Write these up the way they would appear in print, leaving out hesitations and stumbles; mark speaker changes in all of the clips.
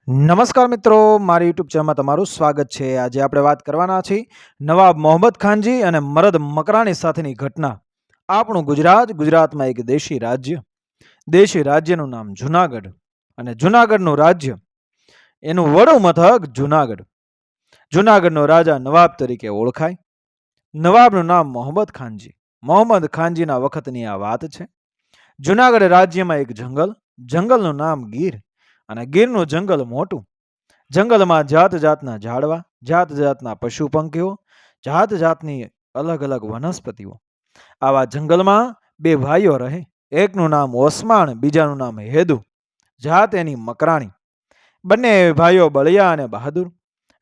Speaker 1: નમસ્કાર મિત્રો, મારી યુટ્યુબ ચેનલમાં તમારું સ્વાગત છે. આજે આપણે વાત કરવાના છીએ નવાબ મોહમ્મદ ખાનજી અને મરદ મકરાણી સાથેની ઘટના. આપણું ગુજરાતમાં એક દેશી રાજ્યનું નામ જુનાગઢ, અને જુનાગઢનું રાજ્ય, એનું વડું મથક જુનાગઢ. જુનાગઢનો રાજા નવાબ તરીકે ઓળખાય. નવાબનું નામ મોહમ્મદ ખાનજી. મોહમ્મદ ખાનજીના વખતની આ વાત છે. જુનાગઢ રાજ્યમાં એક જંગલનું નામ ગીર, અને ગીરનું જંગલ મોટું. જંગલમાં જાત જાતના ઝાડવા, જાત જાતના પશુ પંખીઓ, જાત જાતની અલગ અલગ વનસ્પતિઓ. આવા જંગલમાં બે ભાઈઓ રહે. એકનું નામ ઓસમાણ, બીજાનું નામ હેદુ. જાત એની મકરાણી. બંને ભાઈઓ બળિયા અને બહાદુર,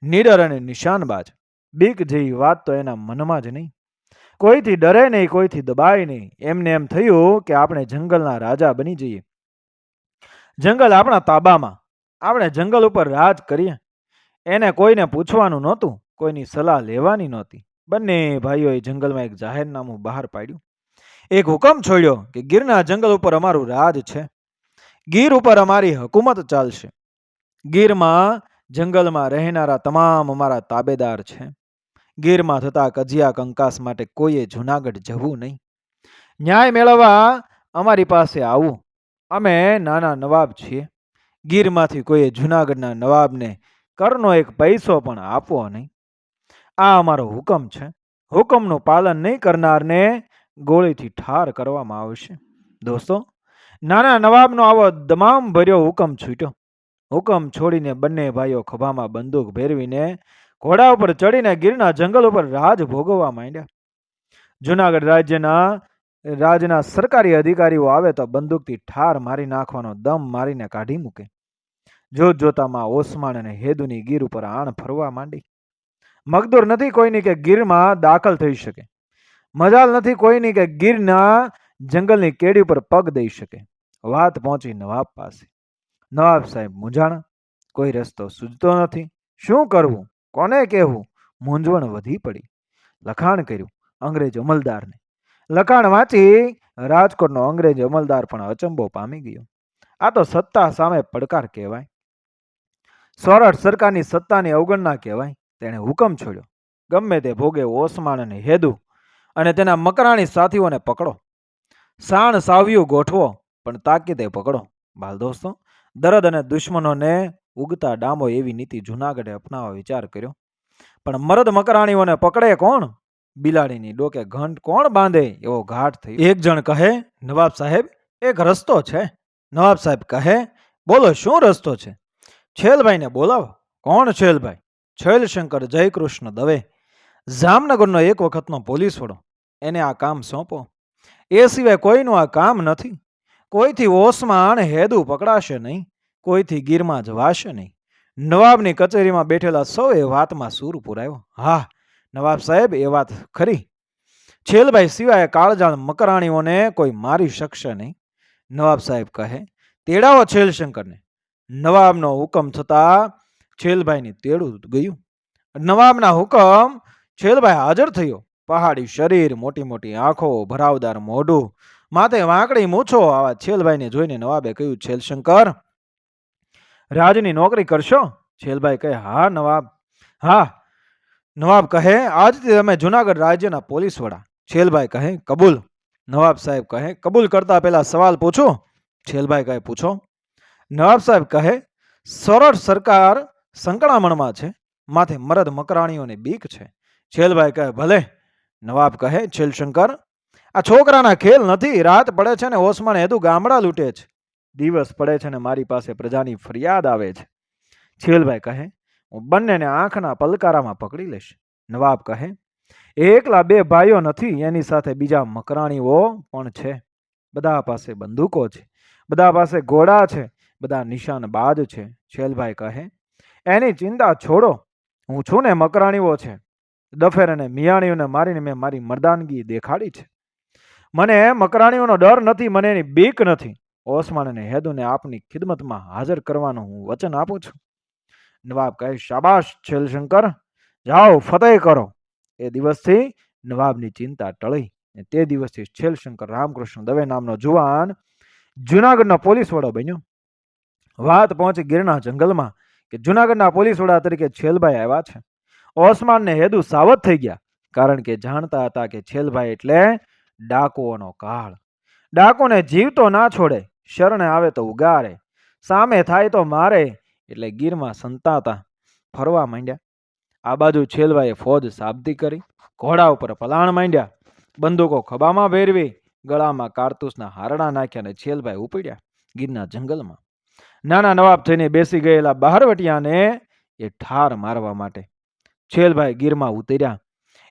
Speaker 1: નીડર અને નિશાનબાજ. બીક જેવી વાત તો એના મનમાં જ નહીં. કોઈથી ડરે નહીં, કોઈથી દબાય નહીં. એમને એમ થયું કે આપણે જંગલના રાજા બની જઈએ, જંગલ આપણા તાબામાં, આપણે જંગલ ઉપર રાજ કરીએ. એને કોઈને પૂછવાનું નહોતું, કોઈની સલાહ લેવાની નહોતી. બંને ભાઈઓએ જંગલમાં એક જાહેરનામું બહાર પાડ્યું. એક હુકમ છોડ્યો કે ગીરના જંગલ ઉપર અમારું રાજ છે, ગીર ઉપર અમારી હકુમત ચાલશે. ગીરમાં જંગલમાં રહેનારા તમામ અમારા તાબેદાર છે. ગીરમાં થતા કજિયા કંકાસ માટે કોઈએ જુનાગઢ જવું નહીં. ન્યાય મેળવવા અમારી પાસે આવવું. અમે નાના નવાબ છીએ. ગીરમાંથી કોઈએ જુનાગઢના નવાબને કરનો એક પૈસો પણ આપવો નહીં. આ અમારો હુકમ છે. હુકમનું પાલન નહીં કરનારને ગોળીથી ઠાર કરવામાં આવશે. દોસ્તો, નાના નવાબનો આવો દમામ ભર્યો હુકમ છૂટ્યો. હુકમ છોડીને બંને ભાઈઓ ખભામાં બંદૂક ભેરવીને ઘોડા ઉપર ચડીને ગીરના જંગલ ઉપર રાજ ભોગવવા માંડ્યા. જુનાગઢ રાજના સરકારી અધિકારીઓ આવે તો બંદૂકથી ઠાર મારી નાખવાનો દમ મારીને કાઢી મૂકે. જોત જોતામાં ઓસમાણ અને હેદુની ગીર ઉપર આણ ફરવા માંડી. મગદૂર નથી કોઈની કે ગીરમાં દાખલ થઈ શકે. મજાલ નથી કોઈની કે ગીરના જંગલની કેડી ઉપર પગ દઈ શકે. વાત પહોંચી નવાબ પાસે. નવાબ સાહેબ મૂંઝાણા. કોઈ રસ્તો સૂઝતો નથી. શું કરવું, કોને કહેવું? મૂંઝવણ વધી પડી. લખાણ કર્યું અંગ્રેજ અમલદારને. લખાણ વાંચી રાજકોટનો અંગ્રેજ અમલદાર પણ અચંબો પામી ગયો. આ તો સત્તા સામે પડકાર કહેવાય. સોરઠ સરકારની સત્તાની અવગણના કહેવાય. તેણે હુકમ છોડ્યો, ગમે તે ભોગે ઓસમાણ અને હેદુ અને તેના મકરાણી સાથીઓને પકડો. સાણ સાવ્યું ગોઠવો, પણ તાકીદે પકડો. બાલ દોસ્તો, દરદ અને દુશ્મનોને ઉગતા ડામો એવી નીતિ જુનાગઢે અપનાવવા વિચાર કર્યો. પણ મરદ મકરાણીઓને પકડે કોણ? બિલાડીની ડોકે ઘંટ કોણ બાંધે? એવો ઘાટ થયો. એક જણ કહે, નવાબ સાહેબ, એક રસ્તો છે. નવાબ સાહેબ કહે, બોલો, શું રસ્તો છે? છેલભાઈને બોલાવો. કોણ છેલભાઈ? છેલશંકર જયકૃષ્ણ દવે, જામનગરનો એક વખતનો પોલીસ વડો. એને આ કામ સોંપો. એ સિવાય કોઈનું આ કામ નથી. કોઈથી ઓસમાણ હેદુ પકડાશે નહીં, કોઈથી ગીરમાં જવાશે નહીં. નવાબની કચેરીમાં બેઠેલા સૌએ વાતમાં સૂર પુરાયો. હા નવાબ સાહેબ, એ વાત ખરી. છેલભાઈ સિવાય કાળજાળ મકરાણીઓને કોઈ મારી શકશે નહીં. નવાબ સાહેબ કહે, તેડાવો છેલશંકરને. નવાબનો હુકમ થતા છેલભાઈની તેડું ગયું. નવાબના હુકમ છેલભાઈ હાજર થયો. પહાડી શરીર, મોટી મોટી આંખો, ભરાવદાર મોઢું, માથે વાંકડી મૂછો. આવા છેલભાઈને જોઈને નવાબે કહ્યું, છેલશંકર, રાજની નોકરી કરશો? છેલભાઈ કહે, હા નવાબ, હા. નવાબ કહે, આજથી તમે જુનાગઢ રાજ્યના પોલીસ વડા. છેલભાઈ કહે, કબૂલ. નવાબ સાહેબ કહે, કબૂલ કરતા પહેલા સવાલ પૂછો? છેલભાઈ કહે, પૂછો. નવાબ સાહેબ કહે, સોરઠ સરકાર સંકળામણમાં છે, માથે મરદ મકરાણીઓની બીક છે. છેલભાઈ કહે, ભલે. નવાબ કહે, છેલશંકર, આ છોકરાના ખેલ નથી. રાત પડે છે ને ઓસમાણ હેદુ ગામડા લૂંટે છે, દિવસ પડે છે ને મારી પાસે પ્રજાની ફરિયાદ આવે છે. છેલભાઈ કહે, હું બંનેને આંખના પલકારામાં પકડી લઈશ. નવાબ કહે, એકલા બે ભાઈઓ નથી, એની સાથે બીજા મકરાણીઓ પણ છે. બધા પાસે બંદૂકો છે, બધા પાસે ઘોડા છે, બધા નિશાનબાજ છે. છેલભાઈ કહે, એની ચિંતા છોડો. હું છું ને, મકરાણીઓ છે. દફેર અને મિયાણીઓને મારીને મેં મારી મર્દાનગી દેખાડી છે. મને મકરાણીઓનો ડર નથી, મને એની બીક નથી. ઓસમાણ અને હેદુને આપની ખિદમતમાં હાજર કરવાનું હું વચન આપું છું. નવાબ કહે, શાબાશ છેલશંકર, જાઓ ફતેહ કરો. એ દિવસથી નવાબની ચિંતા ટળી. તે દિવસથી છેલશંકર રામકૃષ્ણ દવે નામનો જુવાન જુનાગઢનો પોલીસ વડો બન્યો. વાત પહોંચી ગીરના જંગલમાં. કે જુનાગઢના પોલીસ વડા તરીકે છેલભાઈ આવ્યા છે. ઓસમાન ને હેદુ સાવધ થઈ ગયા, કારણ કે જાણતા હતા કે છેલભાઈ એટલે ડાકુઓનો કાળ. ડાકોને જીવતો ના છોડે, શરણે આવે તો ઉગારે, સામે થાય તો મારે, એટલે ગીરમાં સંતાતા ફરવા માંડ્યા. આ બાજુ છેલભાઈએ ફોજ સાબદી કરી, ઘોડા ઉપર પલાણ માંડ્યા, બંદૂકો ખભામાં ભેરવી, ગળામાં કારતૂસના હારડા નાખ્યા અને છેલભાઈ ઉપડ્યા ગીરના જંગલમાં. નાના નવાબ થઈને બેસી ગયેલા બહારવટિયાને એ ઠાર મારવા માટે છેલભાઈ ગીરમાં ઉતર્યા.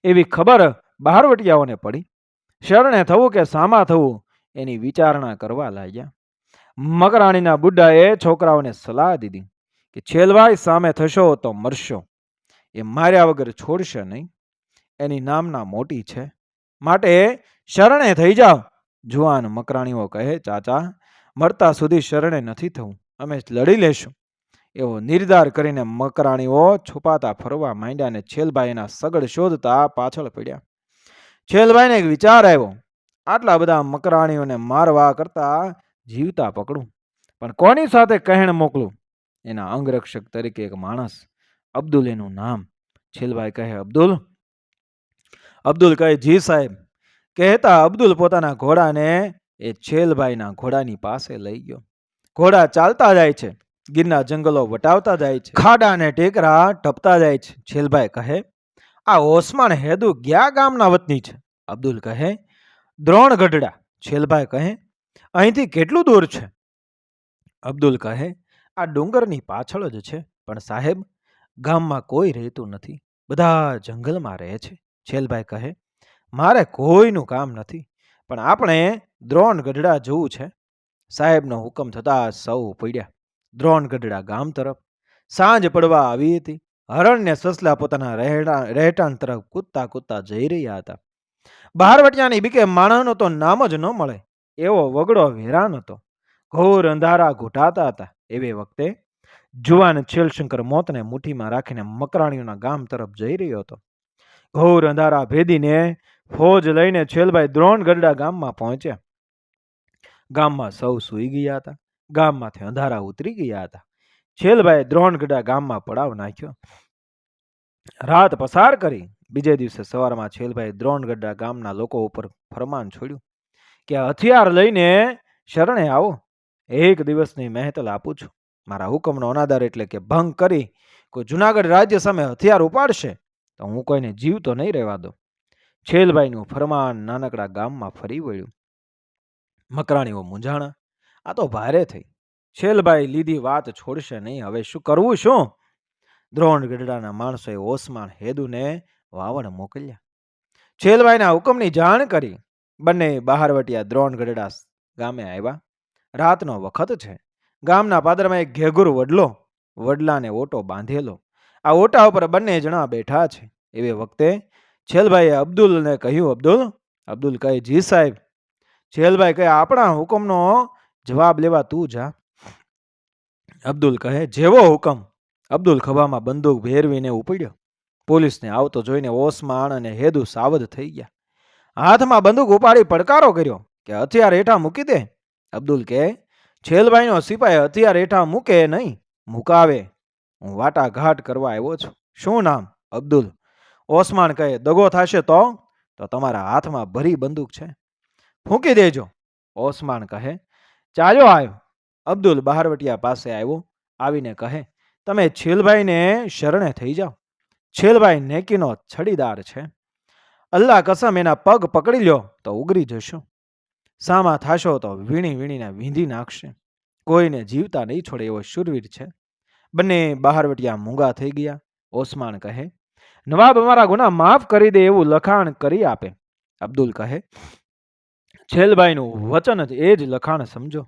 Speaker 1: એવી ખબર બહારવટિયાઓને પડી. શરણે થવું કે સામા થવું એની વિચારણા કરવા લાગ્યા. મકરાણીના બુડ્ડાએ છોકરાઓને સલાહ દીધી કે છેલભાઈ સામે થશો તો મરશો, એ માર્યા વગર છોડશે નહીં. એની નામના મોટી છે, માટે શરણે થઈ જાઓ. જુવાન મકરાણીઓ કહે, ચાચા, મરતા સુધી શરણે નથી થવું, અમે લડી લેશું. એવો નિર્ધાર કરીને મકરાણીઓ છુપાતા ફરવા માંડ્યા અને છેલભાઈના સગડ શોધતા પાછળ પડ્યા. છેલભાઈને એક વિચાર આવ્યો, આટલા બધા મકરાણીઓને મારવા કરતા જીવતા પકડું, પણ કોની સાથે કહેણ મોકલું? એના અંગરક્ષક તરીકે એક માણસ, અબ્દુલ એનું નામ. છેલભાઈ કહે, અબ્દુલ? અબ્દુલ કહે, જી સાહેબ. કહેતા અબ્દુલ પોતાના ઘોડાને એ છેલભાઈના ઘોડાની પાસે લઈ ગયો. ઘોડા ચાલતા જાય છે, ગીરના જંગલો વટાવતા જાય છે, ખાડા અને ટેકરા ટપતા જાય છે. છેલભાઈ કહે, આ ઓસમાન હેદુ ગયા ગામના વતની છે? અબ્દુલ કહે, દ્રોણગઢડા. છેલભાઈ કહે, અહીંથી કેટલું દૂર છે? અબ્દુલ કહે, આ ડુંગરની પાછળ જ છે, પણ સાહેબ ગામમાં કોઈ રહેતું નથી, બધા જંગલમાં રહે છે. છેલભાઈ કહે, મારે કોઈનું કામ નથી, પણ આપણે દ્રોણગઢડા જવું છે. સાહેબનો હુકમ થતા સૌ પડ્યા દ્રોણગઢડા ગામ તરફ. સાંજ પડવા આવી હતી. હરણ ને સસલા પોતાના રહેઠાણ તરફ કૂદતા કૂદતા જઈ રહ્યા હતા. બહારવટિયાની બીકે માણસનો તો નામ જ ન મળે એવો વગડો વેરાન હતો. ઘોર અંધારા ઘૂંટાતા હતા. એવે વખતે જુવાન છેલશંકર મોતને મુઠ્ઠીમાં રાખીને મકરાણીઓના ગામ તરફ જઈ રહ્યો હતો. ઘોર અંધારા ભેદીને ફોજ લઈને છેલભાઈ દ્રોણગઢડા ગામમાં પહોંચ્યા. ગામમાં સૌ સૂઈ ગયા હતા. ગામમાંથી અંધારા ઉતરી ગયા હતા. છેલભાઈ દ્રોણગઢડા ગામમાં પડાવ નાખ્યો. રાત પસાર કરી બીજે દિવસે સવારમાં છેલભાઈ દ્રોણગઢડા ગામના લોકો ઉપર ફરમાન છોડ્યું કે હથિયાર લઈને શરણે આવો. એક દિવસની મહેતલ આપું છું. મારા હુકમનો અનાદર એટલે કે ભંગ કરી કોઈ જુનાગઢ રાજ્ય સામે હથિયાર ઉપાડશે તો હું કોઈને જીવતો નહીં રહેવા દઉં. છેલભાઈનું ફરમાન નાનકડા ગામમાં ફરી વળ્યું. મકરાણીઓ મૂંઝાણા. આ તો ભારે થઈ. છેલભાઈ લીધી વાત છોડશે નહીં, હવે શું કરવું? શું? દ્રોણગઢડાના માણસોએ ઓસમાન હેદુને વાવડ મોકલ્યા. છેલભાઈના હુકમની જાણ કરી. બંને બહારવટિયા દ્રોણગઢડા ગામે આવ્યા. રાતનો વખત છે. ગામના પાદરમાં એક ઘેઘુર વડલો, વડલાને ઓટો બાંધેલો. આ ઓટા ઉપર બંને જણા બેઠા છે. એવે વખતે છેલભાઈએ અબ્દુલને કહ્યું, અબ્દુલ? અબ્દુલ કહે, જી સાહેબ. છેલભાઈ કહે, આપણા હુકમનો જવાબ લેવા તું જા. અબ્દુલ કહે, જેવો હુકમ. અબ્દુલ ખભામાં બંદૂક ભેરવીને ઉપડ્યો. પોલીસને આવતો જોઈને ઓસમાણ અને હેદુ સાવધ થઈ ગયા. હાથમાં બંદૂક ઉપાડી પડકારો કર્યો કે હથિયાર હેઠા મૂકી દે. અબ્દુલ કહે, છેલભાઈનો સિપાઈ હથિયાર હેઠા મૂકે નહીં, મુકાવે. હું વાટાઘાટ કરવા આવ્યો છું. શું નામ? અબ્દુલ. ઓસમાણ કહે, દગો થશે તો તમારા હાથમાં ભરી બંદૂક છે, ફૂંકી દેજો. ઓસમાણ કહે, ચાલ્યો આવ્યો. અબ્દુલ બહારવટિયા પાસે આવ્યો. આવીને કહે, તમે છેલભાઈને શરણે થઈ જાઓ. છેલભાઈ નેકીનો છડીદાર છે. અલ્લાહ કસમ એના પગ પકડી લ્યો તો ઉગરી જશો. સામા થાશો તો વીણી વીણીને વીંધી નાખશે. કોઈને જીવતા નહીં છોડે એવો શૂરવીર છે. બંને બહારવટિયા મૂંગા થઈ ગયા. ઓસમાણ કહે, નવાબ અમારા ગુના માફ કરી દે એવું લખાણ કરી આપે. અબ્દુલ કહે, છેલભાઈનું વચન જ એ જ લખાણ સમજો.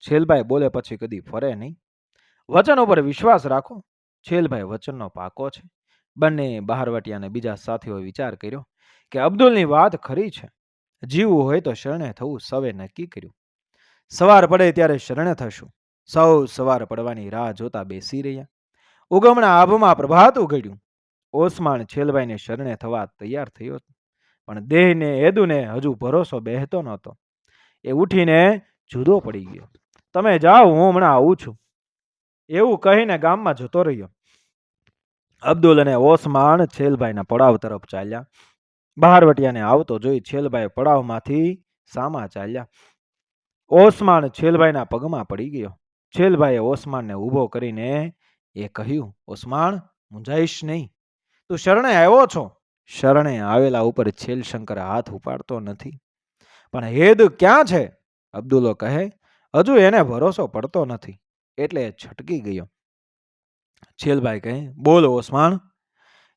Speaker 1: છેલભાઈ બોલે પછી કદી ફરે નહીં. વચન ઉપર વિશ્વાસ રાખો. છેલભાઈ વચનનો પાકો છે. બંને બહારવટિયાને બીજા સાથીઓએ વિચાર કર્યો કે અબ્દુલની વાત ખરી છે. જીવવું હોય તો શરણે થવું સૌએ નક્કી કર્યું. સવાર પડે ત્યારે શરણે થશું. સૌ સવાર પડવાની રાહ જોતા બેસી રહ્યા. ઉગમણા આભમાં પ્રભાત ઉઘડ્યું. ઓસમાણ છેલભાઈને શરણે થવા તૈયાર થયો હતો, પણ દેહને હેદુને હજુ ભરોસો બેહતો નહોતો. એ ઉઠીને જુદો પડી ગયો. તમે જાઓ, હું હમણાં આવું છું. એવું કહીને ગામમાં જતો રહ્યો. અબ્દુલ અને ઓસમાણ છેલભાઈના પડાવ તરફ ચાલ્યા. બહારવટિયાને આવતો જોઈ છેલભાઈ પડાવમાંથી સામા ચાલ્યા. ઓસમાણ છેલભાઈના પગમાં પડી ગયો. છેલભાઈએ ઓસમાણને ઊભો કરીને એ કહ્યું, ઓસમાણ, મૂંઝાઈશ નહીં, તું શરણે આવ્યો છો. શરણે આવેલા ઉપર છેલશંકર હાથ ઉપાડતો નથી. પણ હેદ ક્યાં છે? અબ્દુલો કહે, હજુ એને ભરોસો પડતો નથી, એટલે છટકી ગયો. છેલભાઈ કહે, બોલ ઓસમાણ,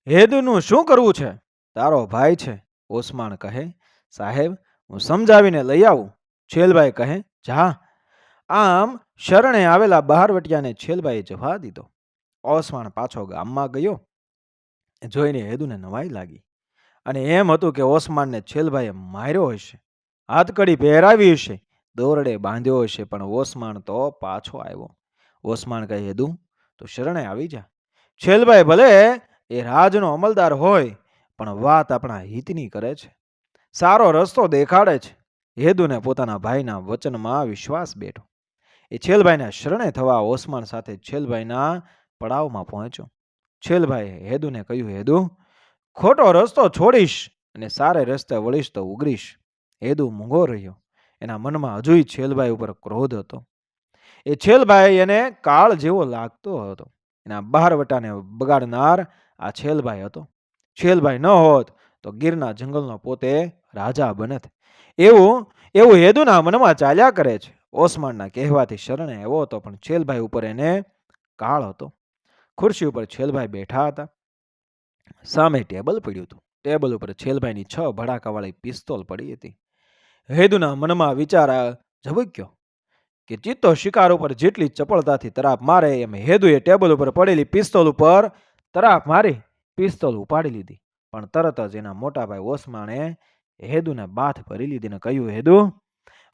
Speaker 1: હેદનું શું કરવું છે? તારો ભાઈ છે. ઓસમાણ કહે, સાહેબ, હું સમજાવીને લઈ આવું. છેલભાઈ કહે, જા. આમ શરણે આવેલા બહારવટિયાને છેલભાઈએ જવા દીધો. ઓસમાણ પાછો ગામમાં ગયો. જોઈને હેદુને નવાઈ લાગી અને એમ હતું કે ઓસમાણને છેલભાઈએ માર્યો હશે, હાથકડી પહેરાવી હશે, દોરડે બાંધ્યો હશે, પણ ઓસમાણ તો પાછો આવ્યો. ઓસમાણ કહે, હેદુ, તું શરણે આવી જા. છેલભાઈ ભલે એ રાજનો અમલદાર હોય, પણ વાત આપણા હિતની કરે છે, સારો રસ્તો દેખાડે છે. હેદુને પોતાના ભાઈના વચનમાં વિશ્વાસ બેઠો. એ છેલભાઈના શરણે થવા ઓસમાણ સાથે છેલભાઈના પડાવમાં પહોંચ્યો. છેલભાઈએ હેદુને કહ્યું, હેદુ, ખોટો રસ્તો છોડીશ અને સારે રસ્તે વળીશ તો ઉગરીશ. હેદુ મૂંગો રહ્યો. એના મનમાં હજુય છેલભાઈ ઉપર ક્રોધ હતો. એ છેલભાઈ એને કાળ જેવો લાગતો હતો. એના બહારવટાને બગાડનાર આ છેલભાઈ હતો. છેલભાઈ ન હોત તો ગીરના જંગલનો પોતે રાજા બનત. એવું હેદુના મનમાં ચાલ્યા કરે છે. ઓસમાણના કહેવાથી શરણે આવ્યો હતો, પણ છેલભાઈ ઉપર એને કાળ હતો. ખુરશી ઉપર છેલભાઈ બેઠા હતા. સામે ટેબલ પડ્યું હતું. ટેબલ ઉપર છેલભાઈની 6 ભડાકાવાળી પિસ્તોલ પડી હતી. હેદુના મનમાં વિચાર ઝબક્યો કે ચિત્તો શિકાર ઉપર જેટલી ચપળતાથી તરાપ મારે એમ હેદુએ ટેબલ ઉપર પડેલી પિસ્તોલ ઉપર તરાપ મારી પિસ્તોલ ઉપાડી લીધી. પણ તરત જ એના મોટાભાઈ ઓસમાણે હેદુને બાથ ભરી લીધી ને કહ્યું, હેદુ,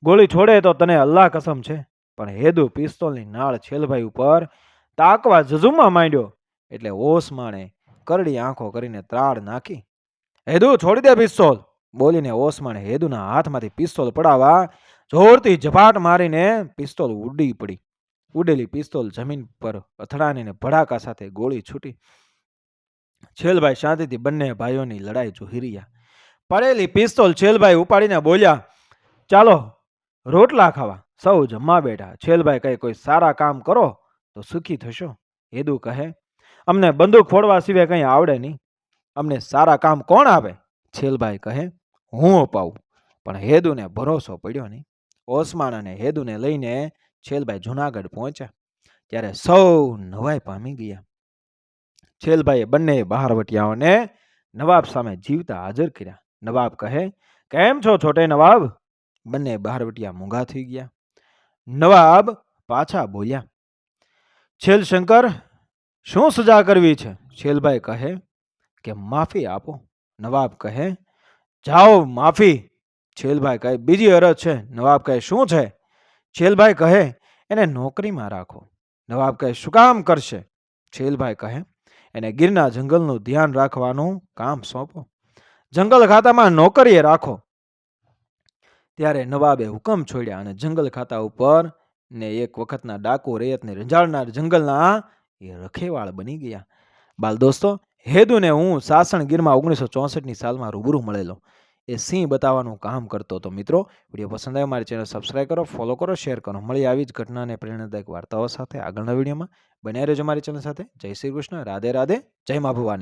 Speaker 1: ગોળી છોડે તો તને અલ્લાહ કસમ છે. પણ હેદુ પિસ્તોલની નાળ છેલભાઈ ઉપર તાકવા ઝઝુમવા માંડ્યો એટલે ઓસમાણે કરડી આંખો કરીને ત્રાડ નાખી. હેદુ, છોડી દે પિસ્તોલ, બોલીને ઓસમાણે હેદુના હાથમાંથી પિસ્તોલ પડાવવા જોરથી ઝપાટ મારીને પિસ્તોલ ઉડી પડી. ઉડેલી પિસ્તોલ જમીન પર અથડાણીને ભડાકા સાથે ગોળી છૂટી. છેલભાઈ શાંતિથી બંને ભાઈઓની લડાઈ જોઈ રહ્યા. પડેલી પિસ્તોલ છેલભાઈ ઉપાડીને બોલ્યા, ચાલો રોટલા ખાવા. સૌ જમવા બેઠા. છેલભાઈ કહે, કોઈ સારા કામ કરો તો સુખી થશો. હેદુ કહે, અમને બંદૂક ફોડવા સિવાય કંઈ આવડે નહીં. અમને સારા કામ કોણ આપે? છેલભાઈ કહે, હું અપાવું. પણ હેદુને ભરોસો પડ્યો નહીં. ઓસમાણ અને હેદુને લઈને છેલભાઈ જુનાગઢ પહોંચ્યા. ત્યારે સૌ નવાઈ પામી ગયા. છેલભાઈએ બંને બહારવટિયાઓને નવાબ સામે જીવતા હાજર કર્યા. નવાબ કહે, કેમ છો છોટે નવાબ? બંને બહારવટિયા મૂંગા થઈ ગયા. નવાબ પાછા બોલ્યા, છેલશંકર, શું સજા કરવી છે? છેલભાઈ કહે કે માફી આપો. નવાબ કહે, જાઓ માફી. છેલભાઈ કહે, બીજી અરજ છે. નવાબ કહે, શું છે? છેલભાઈ કહે, એને નોકરીમાં રાખો. નવાબ કહે, શું કામ કરશે? છેલભાઈ કહે, એને ગીરના જંગલનું ધ્યાન રાખવાનું કામ સોંપો. જંગલ ખાતામાં નોકરીએ રાખો. ત્યારે નવાબે હુકમ છોડ્યા અને જંગલ ખાતા ઉપર ને એક વખતના ડાકુ રૈયતને રંજાડનાર જંગલના એ રખેવાળ બની ગયા. બાલ દોસ્તો, હેદુને હું સાસણગીરમાં 1964ની સાલમાં રૂબરૂ મળેલો. એ સિંહ બતાવવાનું કામ કરતો હતો. મિત્રો, વિડીયો પસંદ આવ્યો મારી ચેનલ સબસ્ક્રાઈબ કરો, ફોલો કરો, શેર કરો. મળી આવી જ ઘટના અને પ્રેરણાદાયક વાર્તાઓ સાથે આગળના વિડીયોમાં. બન્યા રહેજો મારી ચેનલ સાથે. જય શ્રી કૃષ્ણ, રાધે રાધે, જય મા ભવાની.